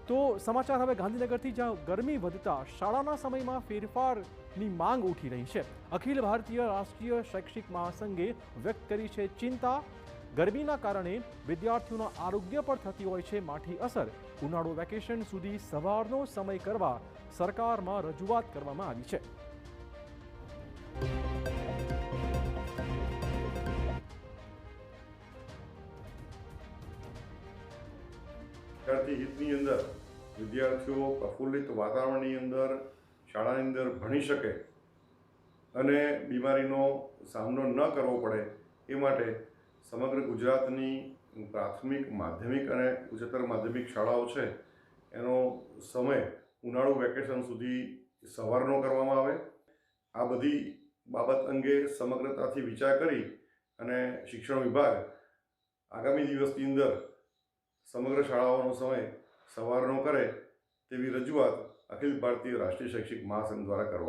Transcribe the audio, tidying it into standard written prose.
તો સમાચાર હવે ગાંધીનગરથી, જ્યાં ગરમી વધતા શાળાના સમયમાં ફેરફારની માંગ ઉઠી રહી છે। અખિલ ભારતીય રાષ્ટ્રીય શૈક્ષિક મહાસંઘે વ્યક્ત કરી છે ચિંતા। ગરમીના કારણે વિદ્યાર્થીઓના આરોગ્ય પર થતી હોય છે માઠી અસર। ઉનાળુ વેકેશન સુધી સવારનો સમય કરવા સરકારમાં રજૂઆત કરવામાં આવી છે। વિદ્યાર્થી હિતની અંદર વિદ્યાર્થીઓ પ્રફુલ્લિત વાતાવરણની અંદર શાળાની અંદર ભણી શકે અને બીમારીનો સામનો ન કરવો પડે એ માટે સમગ્ર ગુજરાતની પ્રાથમિક, માધ્યમિક અને ઉચ્ચતર માધ્યમિક શાળાઓ છે એનો સમય ઉનાળુ વેકેશન સુધી સવારનો કરવામાં આવે। આ બધી બાબત અંગે સમગ્રતાથી વિચાર કરી અને શિક્ષણ વિભાગ આગામી દિવસની અંદર સમગ્ર શાળાઓનો સમય સવારનો કરે તેવી રજૂઆત અખિલ ભારતીય રાષ્ટ્રીય શૈક્ષિક મહાસંઘ દ્વારા કરવામાં